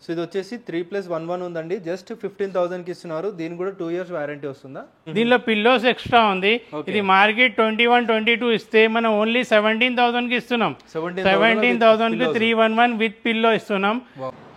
So ఇది వచ్చేసి 3+11 ఉందండి, జస్ట్ 15,000 కి ఇస్తున్నారు. దీని కూడా 2 years వారంటీ వస్తుందా? దీనిలో పిల్లోస్ ఎక్స్ట్రా ఉంది. ఇది మార్కెట్ 21-22 ఇస్తే మనం ఓన్లీ 17,000 కి ఇస్తున్నాం. 17,000 కి 311 విత్ పిల్లో ఇస్తున్నాం.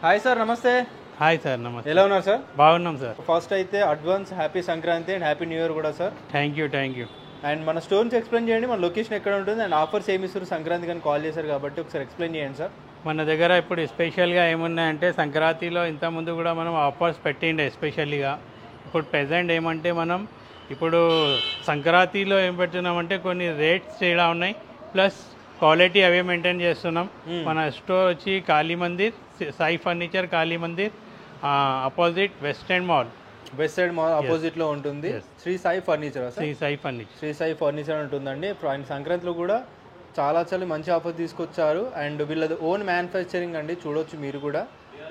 హాయ్ సార్, నమస్తే. హాయ్ సార్, నమస్తే. ఎలా ఉన్నారు సార్? బాగున్నాం సార్. ఫస్ట్ అయితే advance happy Sankranti and happy new year కూడా సార్. Thank you. అండ్ మన స్టోర్ నుంచి ఎక్స్ప్లెయిన్ చేయండి, మన లొకేషన్ ఎక్కడ ఉంటుంది అండ్ ఆఫర్స్ ఏమి ఇస్తారు సంక్రాంతి కానీ కాల్ చేశారు కాబట్టి ఒకసారి ఎక్స్ప్లెయిన్ చేయండి సార్. మన దగ్గర ఇప్పుడు స్పెషల్గా ఏమున్నాయంటే సంక్రాంతిలో ఇంతకుముందు కూడా మనం ఆఫర్స్ పెట్టిండే ఎస్పెషల్లీగా. ఇప్పుడు ప్రెజెంట్ ఏమంటే మనం ఇప్పుడు సంక్రాంతిలో ఏం పెడుతున్నామంటే కొన్ని రేట్స్ తేడా ఉన్నాయి, ప్లస్ క్వాలిటీ అవే మెయింటైన్ చేస్తున్నాం. మన స్టోర్ వచ్చి Kali Mandir, Sai furniture Kali Mandir opposite West End Mall opposite లో ఉంటుంది. శ్రీ సాయి ఫర్నిచర్, శ్రీ సాయి ఫర్నిచర్ ఉంటుందండి. సంక్రాంతిలో కూడా చాలా మంచి ఆఫర్ తీసుకొచ్చారు. అండ్ వీళ్ళది ఓన్ మ్యానుఫ్యాక్చరింగ్ అండి, చూడొచ్చు మీరు కూడా.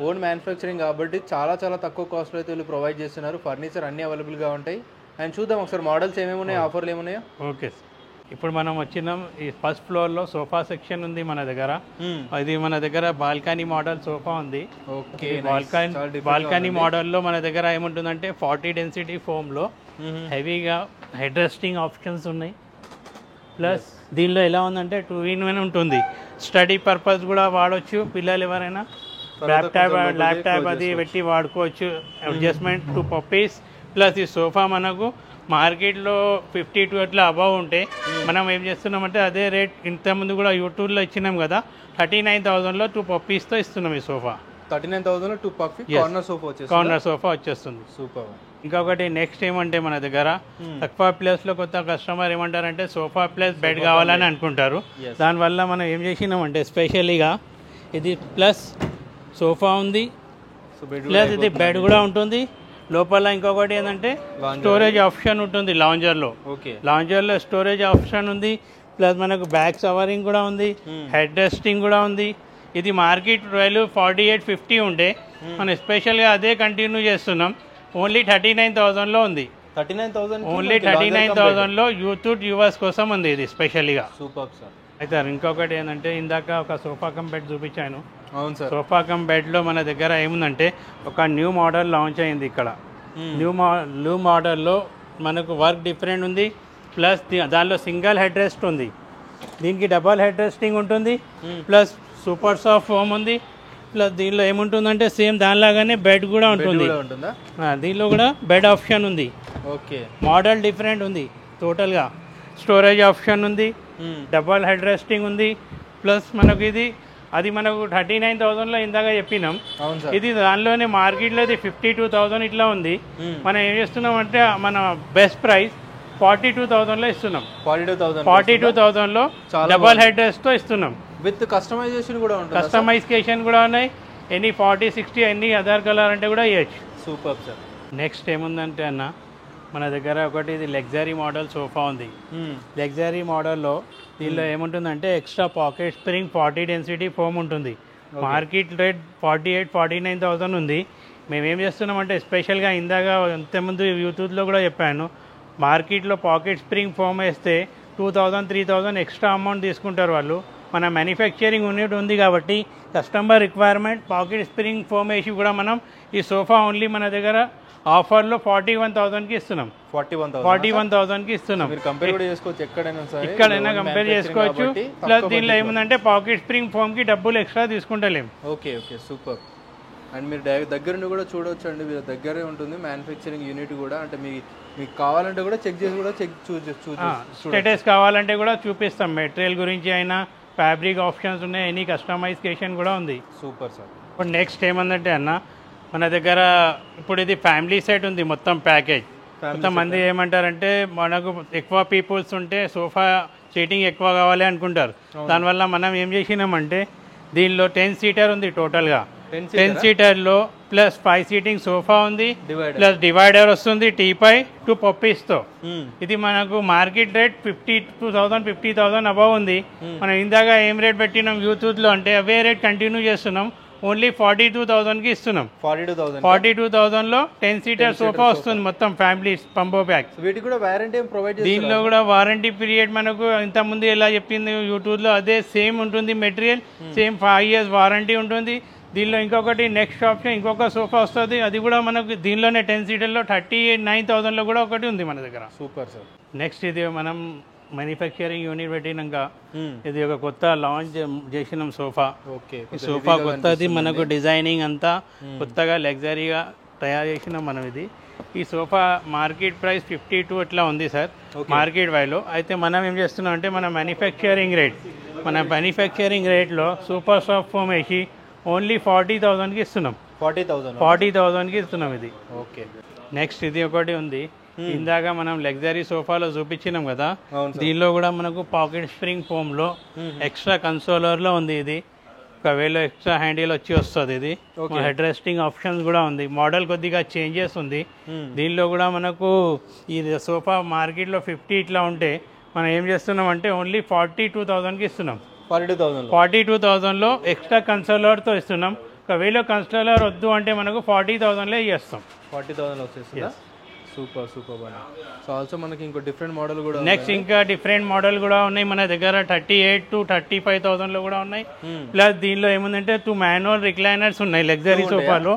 ఓన్ మ్యానుఫ్యాక్చరింగ్ కాబట్టి చాలా తక్కువ కాస్ట్లో అయితే వీళ్ళు ప్రొవైడ్ చేస్తున్నారు. ఫర్నిచర్ అన్నీ అవైలబుల్గా ఉంటాయి. అండ్ చూద్దాం ఒకసారి మోడల్స్ ఏమేమి ఉన్నాయి, ఆఫర్లు ఏమున్నాయో. ఓకే, ఇప్పుడు మనం వచ్చినాం ఈ ఫస్ట్ ఫ్లోర్లో సోఫా సెక్షన్ ఉంది మన దగ్గర. ఇది మన దగ్గర బాల్కనీ మోడల్ సోఫా ఉంది. ఓకే, బాల్కనీ మోడల్లో మన దగ్గర ఏముంటుందంటే 40 డెన్సిటీ ఫోమ్లో హెవీగా హెడ్ రెస్టింగ్ ఆప్షన్స్ ఉన్నాయి. ప్లస్ దీనిలో ఎలా ఉందంటే 2-in-1 ఉంటుంది. స్టడీ పర్పస్ కూడా వాడవచ్చు, పిల్లలు ఎవరైనా ల్యాప్టాప్ అది పెట్టి వాడుకోవచ్చు. Adjustment 2 puppies. ప్లస్ ఈ సోఫా మనకు మార్కెట్లో 52 అట్లా అబవ్ ఉంటే మనం ఏం చేస్తున్నామంటే అదే రేట్ ఇంతకుముందు కూడా యూట్యూబ్లో ఇచ్చినాం కదా, 39,000లో 2 puppiesతో ఇస్తున్నాం ఈ సోఫా. 39,000లో 2 puppy కార్నర్ సోఫా వచ్చేస్తుంది. సూపర్. ఇంకొకటి నెక్స్ట్ ఏమంటే మన దగ్గర తక్కువ ప్లేస్లో కొత్త కస్టమర్ ఏమంటారంటే సోఫా ప్లస్ బెడ్ కావాలని అనుకుంటారు. దానివల్ల మనం ఏం చేసినామంటే స్పెషల్గా ఇది ప్లస్ సోఫా ఉంది, ప్లస్ ఇది బెడ్ కూడా ఉంటుంది. లోపల ఇంకొకటి ఏంటంటే స్టోరేజ్ ఆప్షన్ ఉంటుంది లాంజర్లో. లాంజర్లో స్టోరేజ్ ఆప్షన్ ఉంది, ప్లస్ మనకు బ్యాక్ కవరింగ్ కూడా ఉంది, హెడ్ రెస్టింగ్ కూడా ఉంది. ఇది మార్కెట్ వాల్యూ 48-50 ఉంటే మనం స్పెషల్గా అదే కంటిన్యూ చేస్తున్నాం. ఓన్లీ 39,000లో ఉంది. 39,000 ఓన్లీ 39,000లో యూత్ యూవర్స్ కోసం ఉంది ఇది స్పెషల్గా. Super sir. అయితే ఇంకొకటి ఏంటంటే ఇందాక ఒక సోఫా కమ్ బెడ్ చూపించాను. అవును సార్. సోఫా కమ్ బెడ్లో మన దగ్గర ఏముందంటే ఒక న్యూ మోడల్ లాంచ్ అయింది ఇక్కడ. న్యూ మోడల్లో మనకు వర్క్ డిఫరెంట్ ఉంది, ప్లస్ దానిలో సింగిల్ హెడ్ రెస్ట్ ఉంది, దీనికి డబల్ హెడ్ రెస్టింగ్ ఉంటుంది, ప్లస్ సూపర్ సాఫ్ట్ ఫోమ్ ఉంది. ప్లస్ దీనిలో ఏముంటుందంటే సేమ్ దానిలాగానే బెడ్ కూడా ఉంటుంది. దీనిలో కూడా బెడ్ ఆప్షన్ ఉంది. ఓకే, మోడల్ డిఫరెంట్ ఉంది టోటల్గా. స్టోరేజ్ ఆప్షన్ ఉంది, డబల్ హెడ్ రెస్టింగ్ ఉంది. ప్లస్ మనకు ఇది అది మనకు 39,000లో ఇందాక చెప్పినాం. ఇది దానిలోనే మార్కెట్లో ఇది 52,000 ఇట్లా ఉంది. మనం ఏం చేస్తున్నాం అంటే మన బెస్ట్ ప్రైస్ 42,000లో ఇస్తున్నాం. 42,000లో డబల్ హెడ్ రెస్ట్తో ఇస్తున్నాం. విత్ కస్టమైజేషన్ కూడా ఉంటుంది. కస్టమైజేషన్ కూడా ఉన్నాయి. ఎనీ 40-60 ఎన్ని అదర్ కలర్ అంటే కూడా ఇవ్వచ్చు. Super sir. నెక్స్ట్ ఏముందంటే అన్న మన దగ్గర ఒకటి ఇది లగ్జరీ మోడల్ సోఫా ఉంది. లగ్జరీ మోడల్లో దీనిలో ఏముంటుందంటే extra pocket spring 40 density foam ఉంటుంది. మార్కెట్ రేట్ 48-49,000 ఉంది. మేమేం చేస్తున్నామంటే స్పెషల్గా ఇందాక ఇంతకుముందు యూట్యూబ్లో కూడా చెప్పాను, మార్కెట్లో పాకెట్ స్ప్రింగ్ ఫోమ్ వేస్తే 2,000-3,000 ఎక్స్ట్రా అమౌంట్ తీసుకుంటారు వాళ్ళు. మన మ్యానుఫ్యాక్చరింగ్ యూనిట్ ఉంది కాబట్టి customer requirement pocket spring foam వేసి కూడా మనం ఈ సోఫా ఓన్లీ మన దగ్గర ఆఫర్లో 41,000కి ఇస్తున్నాం. 41,000కి ఇస్తున్నాం. ఎక్కడైనా కంపేర్ చేసుకోవచ్చు. ప్లస్ దీనిలో ఏముందంటే పాకెట్ స్ప్రింగ్ ఫోమ్కి డబ్బులు ఎక్స్ట్రా తీసుకుంటలేం. Okay, super. అండ్ మీరు దగ్గర నుండి కూడా చూడవచ్చు అండి, వీళ్ళ దగ్గరే ఉంటుంది మ్యానుఫ్యాక్చరింగ్ యూనిట్ కూడా. అంటే మీకు కావాలంటే కూడా చెక్ చేసి కూడా స్టేటస్ కావాలంటే కూడా చూపిస్తాం. మెటీరియల్ గురించి అయినా ఫ్యాబ్రిక్ ఆప్షన్స్ ఉన్నాయి, ఎనీ కస్టమైజేషన్ కూడా ఉంది. Super sir. ఇప్పుడు నెక్స్ట్ ఏమందంటే అన్న మన దగ్గర ఇప్పుడు ఇది ఫ్యామిలీ సెట్ ఉంది, మొత్తం ప్యాకేజ్. కొంతమంది ఏమంటారంటే మనకు ఎక్కువ పీపుల్స్ ఉంటే సోఫా సీటింగ్ ఎక్కువ కావాలి అనుకుంటారు. దానివల్ల మనం ఏం చేసినామంటే దీనిలో 10 సీటర్ ఉంది టోటల్గా. 10 సీటర్లో ప్లస్ 5 సీటింగ్ సోఫా ఉంది, ప్లస్ డివైడర్ వస్తుంది టీపై 2 puppiesతో. ఇది మనకు మార్కెట్ రేట్ 50,000 అబవ్ ఉంది. మనం ఇందాక ఏం రేట్ పెట్టినాం యూట్యూబ్లో అంటే అవే రేట్ కంటిన్యూ చేస్తున్నాం. ఓన్లీ 42,000కి ఇస్తున్నాం. 42,000లో 10 సీటర్ సోఫా వస్తుంది మొత్తం ఫ్యామిలీ పంబో బ్యాగ్. వీటికి కూడా వారంటీ ప్రొవైడ్ చేస్తారు. దీనిలో కూడా వారంటీ పీరియడ్ మనకు ఇంతకుముందు ఎలా చెప్పింది యూట్యూబ్లో అదే సేమ్ ఉంటుంది. మెటీరియల్ సేమ్ 5 years వారంటీ ఉంటుంది. దీనిలో ఇంకొకటి నెక్స్ట్ ఆప్షన్ ఇంకొక సోఫా వస్తుంది, అది కూడా మనకు దీనిలోనే 10 సీటర్లో 39,000లో కూడా ఒకటి ఉంది మన దగ్గర. Super sir. నెక్స్ట్ ఇది మనం మ్యానుఫ్యాక్చరింగ్ యూనిట్ పెట్టినాక ఇది ఒక కొత్త లాంచ్ చేసినాం సోఫా. ఓకే, ఈ సోఫా కొత్తది, మనకు డిజైనింగ్ అంతా కొత్తగా లగ్జరీగా తయారు చేసినాం మనం. ఇది ఈ సోఫా మార్కెట్ ప్రైస్ 52 అట్లా ఉంది సార్ మార్కెట్ వైలో. అయితే మనం ఏం చేస్తున్నాం అంటే మన మ్యానుఫ్యాక్చరింగ్ రేట్లో సూపర్ సాఫ్ట్ ఫోమ్ వేసి ఓన్లీ 40,000కి ఇస్తున్నాం. 40,000కి ఇస్తున్నాం ఇది. ఓకే. నెక్స్ట్ ఇది ఒకటి ఉంది, ఇందాక మనం లగ్జరీ సోఫాలో చూపించినాం కదా, దీనిలో కూడా మనకు పాకెట్ స్ప్రింగ్ ఫోమ్ లో ఎక్స్ట్రా కన్సోలర్ లో ఉంది. ఇది ఒకవేళ ఎక్స్ట్రా హ్యాండిల్ వచ్చి వస్తుంది. ఇది హెడ్ రెస్టింగ్ ఆప్షన్స్ కూడా ఉంది. మోడల్ కొద్దిగా చేంజెస్ ఉంది దీనిలో కూడా. మనకు ఈ సోఫా మార్కెట్ లో 50 ఇట్లా ఉంటే మనం ఏం చేస్తున్నాం అంటే ఓన్లీ 42,000కి ఇస్తున్నాం. 42,000లో ఎక్స్ట్రా కన్సోలర్తో ఇస్తున్నాం. ఒకవేళ కన్సోలర్ వద్దు అంటే మనకు 40,000లో ఇస్తాం. 40,000 వచ్చేస్తుందా? సూపర్ సూపర్ అన్న. సో ఆల్సో మనకి ఇంకో డిఫరెంట్ మోడల్ కూడా, నెక్స్ట్ ఇంకా డిఫరెంట్ మోడల్ కూడా ఉన్నాయి మన దగ్గర. 38,000 to 35,000లో కూడా ఉన్నాయి. ప్లస్ దీనిలో ఏముందంటే 2 మాన్యువల్ రిక్లైనర్స్ ఉన్నాయి. లగ్జరీ సోఫాలో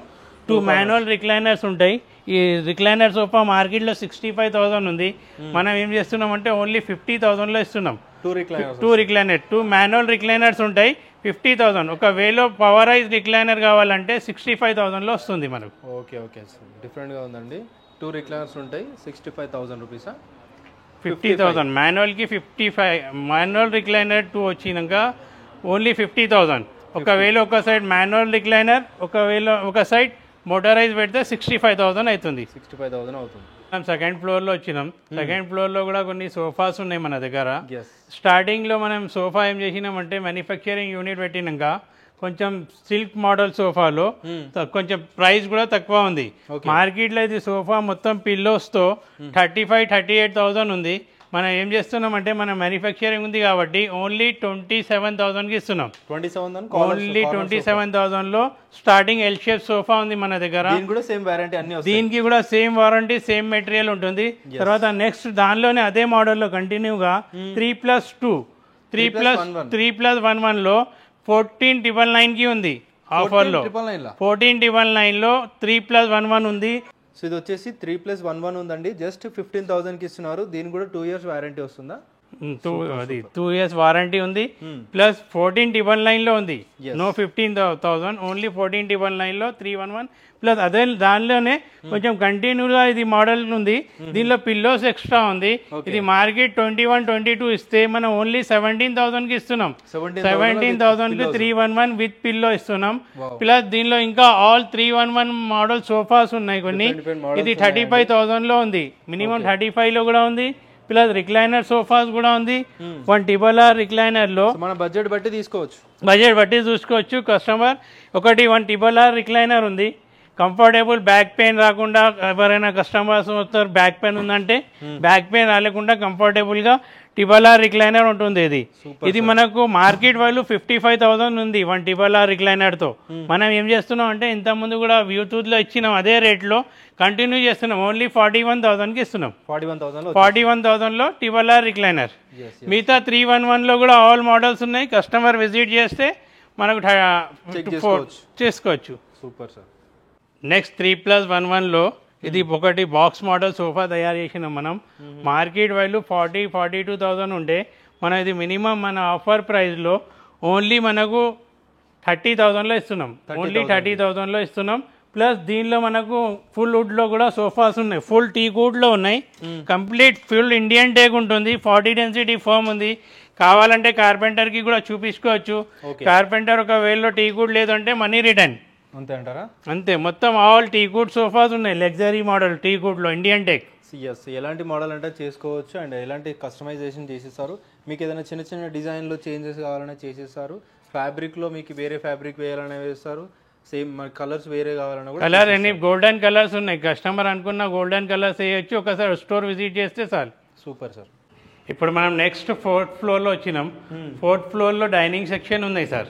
2 మాన్యువల్ రిక్లైనర్స్ ఉంటాయి. ఈ రిక్లైనర్ సోఫా మార్కెట్లో 65,000 ఉంది. మనం ఏం చేస్తున్నాం అంటే ఓన్లీ 50,000లో ఇస్తున్నాం. 2 మాన్యువల్ రిక్లైనర్స్ ఉంటాయి, 50,000. ఒకవేళ పవరైజ్ రిక్లైనర్ కావాలంటే 65,000లో వస్తుంది మనకు. ఓకే ఓకే, డిఫరెంట్గా ఉందండి. 2 రిక్లైనర్స్ ఉంటాయి, 65,000 రూపీసా? 50,000 మాన్యువల్కి 55. మాన్యువల్ రిక్లైనర్ 2 వచ్చినాక ఓన్లీ 50,000. ఒకవేళ ఒక సైడ్ మాన్యువల్ రిక్లైనర్, ఒకవేళ ఒక సైడ్ మోటరైజ్ పెడితే 65,000 అవుతుంది. 65,000 అవుతుంది. మనం సెకండ్ ఫ్లోర్లో వచ్చినాం. సెకండ్ ఫ్లోర్లో కూడా కొన్ని సోఫాస్ ఉన్నాయి మన దగ్గర. స్టార్టింగ్లో మనం సోఫా ఏం చేసినామంటే మ్యానుఫ్యాక్చరింగ్ యూనిట్ పెట్టినాక కొంచెం సిల్క్ మోడల్ సోఫాలో కొంచెం ప్రైస్ కూడా తక్కువ ఉంది. మార్కెట్లో ఇది సోఫా మొత్తం పిల్లోస్తో 35,000-38,000 ఉంది. మనం ఏం చేస్తున్నాం అంటే మన మ్యానుఫ్యాక్చరింగ్ ఉంది కాబట్టి ఓన్లీ 27,000కి ఇస్తున్నాం. ఓన్లీ 27,000లో స్టార్టింగ్ ఎల్ షేప్ సోఫా ఉంది మన దగ్గర. దీనికి కూడా సేమ్ వారంటీ, సేమ్ మెటీరియల్ ఉంటుంది. తర్వాత నెక్స్ట్ దానిలోనే అదే మోడల్లో కంటిన్యూగా 3+2 3+1లో 14,999కి ఉంది ఆఫర్లో. 14,999లో 3+11 ఉంది. సో ఇది వచ్చేసి 3+11 ఉందండి. జస్ట్ 15,000కి ఇస్తున్నారు. దీనికి కూడా 2 years వారంటీ వస్తుందా? 2 years వారంటీ ఉంది. ప్లస్ 14,999లో ఉంది. No 15,000, only 14,999లో 311. ప్లస్ అదే దానిలోనే కొంచెం కంటిన్యూగా ఇది మోడల్ ఉంది. దీనిలో పిల్లోస్ ఎక్స్ట్రా ఉంది. ఇది మార్కెట్ 21-22 ఇస్తే మనం ఓన్లీ 17,000కి ఇస్తున్నాం. 17,000కి 311 విత్ పిల్లో ఇస్తున్నాం. ప్లస్ దీనిలో ఇంకా ఆల్ 311 మోడల్ సోఫాస్ ఉన్నాయి కొన్ని. ఇది 35,000లో ఉంది. మినిమం 35లో కూడా ఉంది. ప్లస్ రిక్లైనర్ సోఫాస్ కూడా ఉంది. 1 టిబోలార్ రిక్లైనర్లో మన బడ్జెట్ బట్టి తీసుకోవచ్చు. బడ్జెట్ బట్టి చూసుకోవచ్చు కస్టమర్. ఒకటి 1 టిబోలార్ రిక్లైనర్ ఉంది. కంఫర్టబుల్, బ్యాక్ పెయిన్ రాకుండా ఎవరైనా కస్టమర్స్ వస్తారు బ్యాక్ పెయిన్ ఉందంటే బ్యాక్ పెయిన్ రాలేకుండా కంఫర్టబుల్గా టిబోలార్ రిక్లైనర్ ఉంటుంది. ఇది మనకు మార్కెట్ వాల్యూ 55,000 ఉంది 1 టిబోలార్ రిక్లైనర్తో. మనం ఏం చేస్తున్నాం అంటే ఇంతకుముందు కూడా బ్లూటూత్లో ఇచ్చినాం, అదే రేట్లో కంటిన్యూ చేస్తున్నాం. ఓన్లీ 41,000కి ఇస్తున్నాం. 41,000లో టిబోలార్ రిక్లైనర్. మిగతా 311లో కూడా ఆల్ మోడల్స్ ఉన్నాయి. కస్టమర్ విజిట్ చేస్తే మనకు చేసుకోవచ్చు. Super sir. నెక్స్ట్ 3+11లో ఇది ఒకటి బాక్స్ మోడల్ సోఫా తయారు చేసినాం మనం. మార్కెట్ వాల్యూ 42,000 ఉంటే మనం ఇది మినిమం మన ఆఫర్ ప్రైస్లో ఓన్లీ మనకు 30,000లో ఇస్తున్నాం. ఓన్లీ 30,000లో ఇస్తున్నాం. ప్లస్ దీనిలో మనకు ఫుల్ వుడ్లో కూడా సోఫాస్ ఉన్నాయి. ఫుల్ టీక్ వుడ్లో ఉన్నాయి. కంప్లీట్ ఫుల్ ఇండియన్ టేక్ ఉంటుంది. 40 డెన్సిటీ ఫోమ్ ఉంది. కావాలంటే కార్పెంటర్కి కూడా చూపించుకోవచ్చు. కార్పెంటర్ ఒకవేళ టీక్ వుడ్ లేదంటే మనీ రిటర్న్. అంతే అంటారా? అంతే. మొత్తం ఆల్ టీకుడ్ సోఫాస్ ఉన్నాయి. లగ్జరీ మోడల్ టీకుడ్లో ఇండియన్ టెక్. ఎలాంటి మోడల్ అంటే చేసుకోవచ్చు అండ్ ఎలాంటి కస్టమైజేషన్ చేసేస్తారు. మీకు ఏదైనా చిన్న చిన్న డిజైన్లో చేంజెస్ కావాలన్నా చేసేస్తారు. ఫ్యాబ్రిక్లో మీకు వేరే ఫ్యాబ్రిక్ వేయాలనే వేస్తారు. సేమ్ మన కలర్స్ వేరే కావాలన్నా కూడా కలర్ అన్ని గోల్డెన్ కలర్స్ ఉన్నాయి. కస్టమర్ అనుకున్న గోల్డెన్ కలర్స్ వేయచ్చు. ఒకసారి స్టోర్ విజిట్ చేస్తే చాలు. Super sir. ఇప్పుడు మనం నెక్స్ట్ 4th ఫ్లోర్లో వచ్చినాం. 4th ఫ్లోర్లో డైనింగ్ సెక్షన్ ఉన్నాయి సార్.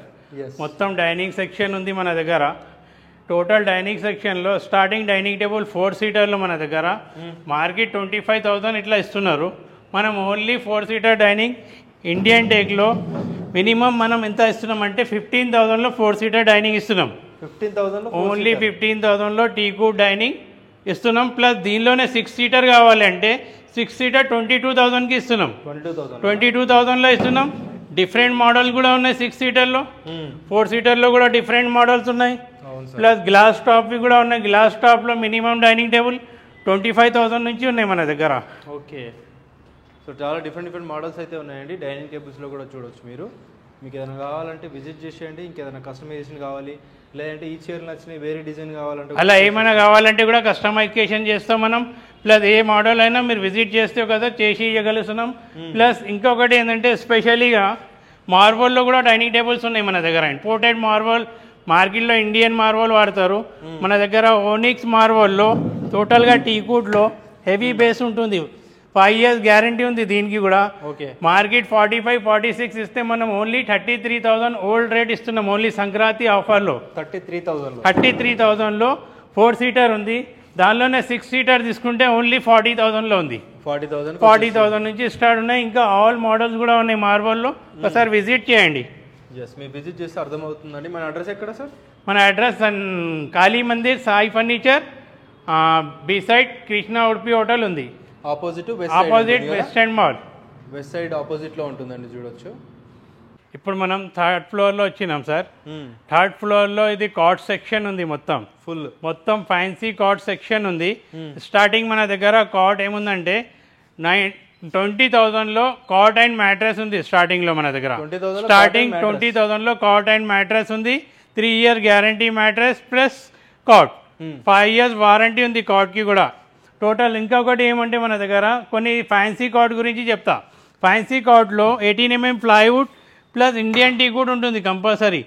మొత్తం డైనింగ్ సెక్షన్ ఉంది మన దగ్గర. టోటల్ డైనింగ్ సెక్షన్లో స్టార్టింగ్ డైనింగ్ టేబుల్ 4 సీటర్లు మన దగ్గర. మార్కెట్ 25,000 ఇట్లా ఇస్తున్నారు. మనం ఓన్లీ 4 సీటర్ డైనింగ్ ఇండియన్ టేక్లో మినిమం మనం ఎంత ఇస్తున్నాం అంటే 15,000లో 4 సీటర్ డైనింగ్ ఇస్తున్నాం. 15,000 ఓన్లీ 15,000లో టీకూడ్ డైనింగ్ ఇస్తున్నాం. ప్లస్ దీనిలోనే 6 సీటర్ కావాలి అంటే 6 సీటర్ 22,000కి ఇస్తున్నాం. 22,000లో ఇస్తున్నాం. డిఫరెంట్ మోడల్ కూడా ఉన్నాయి 6 సీటర్లో. 4 సీటర్లో కూడా డిఫరెంట్ మోడల్స్ ఉన్నాయి. ప్లస్ గ్లాస్ టాప్వి కూడా ఉన్నాయి. గ్లాస్ టాప్లో మినిమం డైనింగ్ టేబుల్ 25,000 నుంచి ఉన్నాయి మన దగ్గర. ఓకే, సో చాలా డిఫరెంట్ మోడల్స్ అయితే ఉన్నాయండి. డైనింగ్ టేబుల్స్లో కూడా చూడొచ్చు మీరు. మీకు ఏదైనా కావాలంటే విజిట్ చేసేయండి. ఇంకేదైనా కస్టమైజేషన్ కావాలి, లేదంటే ఈ చైర్ నచ్చినాయి వేరే డిజైన్ కావాలంటే అలా ఏమైనా కావాలంటే కూడా కస్టమైజేషన్ చేస్తాం మనం. ప్లస్ ఏ మోడల్ అయినా మీరు విజిట్ చేస్తే కదా చేసి ఇవ్వగలుగుతున్నాం. ప్లస్ ఇంకొకటి ఏంటంటే స్పెషలీగా మార్బల్లో కూడా డైనింగ్ టేబుల్స్ ఉన్నాయి మన దగ్గర. ఇంపోర్టెడ్ మార్బల్, మార్కెట్లో ఇండియన్ మార్బల్ వాడతారు. మన దగ్గర ఓనిక్స్ మార్బల్లో టోటల్గా టీకూడ్లో హెవీ బేస్ ఉంటుంది. 5 years గ్యారంటీ ఉంది దీనికి కూడా. ఓకే, మార్కెట్ 45-46 ఇస్తే మనం ఓన్లీ 33,000 ఓల్డ్ రేట్ ఇస్తున్నాం. ఓన్లీ సంక్రాంతి ఆఫర్లో 33,000లో 4 సీటర్ ఉంది. దానిలోనే 6 సీటర్ తీసుకుంటే ఓన్లీ 40,000లో ఉంది. 40,000 నుంచి స్టార్ట్ ఉన్నాయి. ఇంకా ఆల్ మోడల్స్ కూడా ఉన్నాయి మార్బల్లో. ఒకసారి విజిట్ చేయండి. మీరు విజిట్ చేస్తే అర్థమవుతుందండి. మన అడ్రస్ ఎక్కడ సార్? మన address Kali Mandir Sai furniture beside Krishna Udupi hotel ఉంది. Opposite West End Mall, west side ఆపోజిట్లో ఉంటుందండి, చూడొచ్చు. ఇప్పుడు మనం 3rd ఫ్లోర్లో వచ్చినాం సార్. 3rd ఫ్లోర్లో ఇది కాట్ సెక్షన్ ఉంది. మొత్తం ఫ్యాన్సీ కాట్ సెక్షన్ ఉంది. స్టార్టింగ్ మన దగ్గర కాట్ ఏముందంటే 20,000లో కాట్ అండ్ మ్యాట్రెస్ ఉంది. స్టార్టింగ్లో మన దగ్గర 20,000లో కాట్ అండ్ మ్యాట్రెస్ ఉంది. 3 year guarantee mattress plus cot, 5 years warranty ఉంది కాట్కి కూడా. టోటల్ ఇంకొకటి ఏమంటే మన దగ్గర కొన్ని ఫ్యాన్సీ కాట్ గురించి చెప్తా. ఫ్యాన్సీ కాట్లో 18 mm plywood plus Indian teak కూడా ఉంటుంది కంపల్సరీ.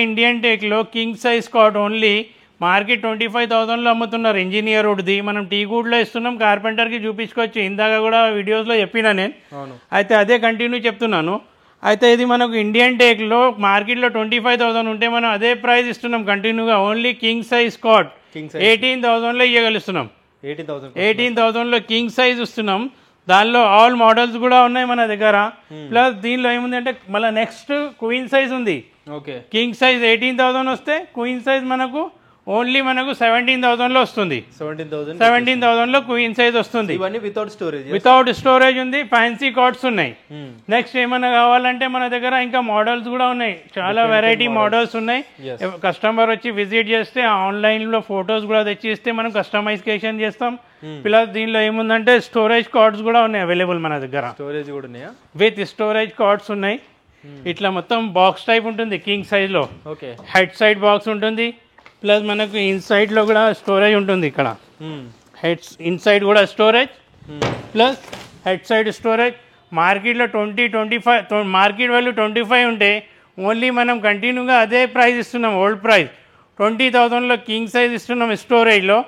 ఇండియన్ టేక్లో king size cot only market 25,000లో అమ్ముతున్నారు. ఇంజనీర్ వుడ్ది మనం టీకూడ్లో ఇస్తున్నాం. కార్పెంటర్కి చూపించుకోవచ్చు. ఇందాక కూడా వీడియోస్లో చెప్పినా నేను. అయితే అదే కంటిన్యూ చెప్తున్నాను. అయితే ఇది మనకు ఇండియన్ టేక్లో మార్కెట్లో 25,000 ఉంటే మనం అదే ప్రైస్ ఇస్తున్నాం కంటిన్యూగా. ఓన్లీ కింగ్ సైజ్ కాట్ 18,000లో ఇవ్వగలుస్తున్నాం. 18,000లో కింగ్ సైజ్ ఇస్తున్నాం. దానిలో ఆల్ మోడల్స్ కూడా ఉన్నాయి మన దగ్గర. ప్లస్ దీనిలో ఏముంది అంటే మళ్ళీ నెక్స్ట్ క్వీన్ సైజ్ ఉంది. కింగ్ సైజ్ 18,000 వస్తే క్వీన్ సైజ్ మనకు ఓన్లీ 17,000లో వస్తుంది. 17,000లో క్వీన్ సైజ్ వస్తుంది. వితౌట్ స్టోరేజ్ ఉంది. ఫ్యాన్సీ కాట్స్ ఉన్నాయి. నెక్స్ట్ ఏమైనా కావాలంటే మన దగ్గర ఇంకా మోడల్స్ కూడా ఉన్నాయి. చాలా వెరైటీ మోడల్స్ ఉన్నాయి. కస్టమర్ వచ్చి విజిట్ చేస్తే ఆన్లైన్లో ఫొటోస్ కూడా తెచ్చి ఇస్తే మనం కస్టమైజేషన్ చేస్తాం. ప్లస్ దీనిలో ఏముందంటే స్టోరేజ్ కార్డ్స్ కూడా ఉన్నాయి అవైలబుల్ మన దగ్గర. స్టోరేజ్ కూడా ఉన్నాయా? విత్ స్టోరేజ్ కార్డ్స్ ఉన్నాయి. ఇట్లా మొత్తం బాక్స్ టైప్ ఉంటుంది కింగ్ సైజ్లో. హెడ్ సైడ్ బాక్స్ ఉంటుంది. ప్లస్ మనకు ఇన్సైడ్లో కూడా స్టోరేజ్ ఉంటుంది. ఇక్కడ హెడ్స్ ఇన్సైడ్ కూడా storage plus head side storage. మార్కెట్లో 25 మార్కెట్ వాల్యూ 25 ఉంటే ఓన్లీ మనం కంటిన్యూగా అదే ప్రైస్ ఇస్తున్నాం. ఓల్డ్ ప్రైస్ 20,000లో కింగ్ సైజ్ ఇస్తున్నాం స్టోరేజ్లో.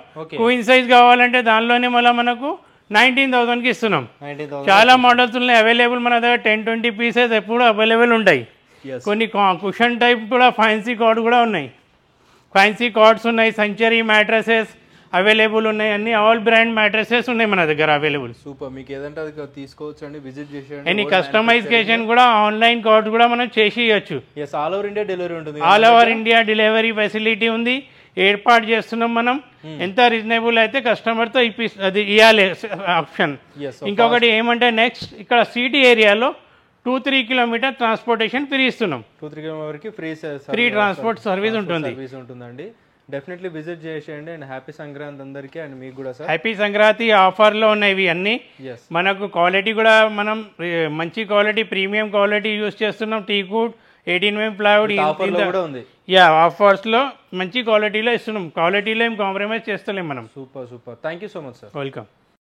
క్వీన్ సైజ్ కావాలంటే దానిలోనే మళ్ళీ మనకు 19,000కి ఇస్తున్నాం. చాలా మోడల్స్ ఉన్నాయి అవైలబుల్ మన దగ్గర. 10-20 పీసెస్ ఎప్పుడు అవైలబుల్ ఉంటాయి. కొన్ని కుషన్ టైప్ కూడా ఫ్యాన్సీ కార్డ్ కూడా ఉన్నాయి. ఫ్యాన్సీ కార్డ్స్ ఉన్నాయి. సెంచరీ మ్యాట్రసెస్ అవైలబుల్ ఉన్నాయి. అన్ని ఆల్ బ్రాండ్ మ్యాట్రసెస్ ఉన్నాయి మన దగ్గర అవైలబుల్. సూపర్. మీకు ఏదంటే అది తీసుకోవచ్చు అండి, విజిట్ చేసేయండి. ఎనీ కస్టమైజేషన్ కూడా ఆన్లైన్ కార్డ్స్ కూడా మనం చేసి ఇవ్వచ్చు. ఆల్ ఓవర్ ఇండియా డెలివరీ ఉంటుంది. All over India delivery facility ఉంది. ఏర్పాటు చేస్తున్నాం మనం. ఎంత రీజనబుల్ అయితే కస్టమర్తో అది ఇవ్వాలి ఆప్షన్. ఇంకొకటి ఏమంటే నెక్స్ట్ ఇక్కడ సిటీ ఏరియాలో 2-3 kilometer ట్రాన్స్పోర్టేషన్ ఫ్రీ ఇస్తున్నాం. 2-3 kilometer ఫ్రీ ట్రాన్స్పోర్ట్ సర్వీస్ ఉంటుందండి. డెఫినెట్లీ విజిట్ చేసేయండి. అండ్ హ్యాపీ సంక్రాంతి అందరికీ. అండ్ మీకు కూడా సార్ హ్యాపీ సంక్రాంతి. ఆఫర్లో ఉన్నాయి ఇవి అన్ని. మనకు క్వాలిటీ కూడా మనం మంచి క్వాలిటీ ప్రీమియం క్వాలిటీ యూస్ చేస్తున్నాం. టీకూడ్ 18 mm ప్లైవుడ్ ఉంది. ఆఫర్స్లో మంచి క్వాలిటీలో ఇస్తున్నాం. క్వాలిటీలో ఏం కాంప్రమైజ్ చేస్తలేం మనం. Super. Thank you so much sir. Welcome.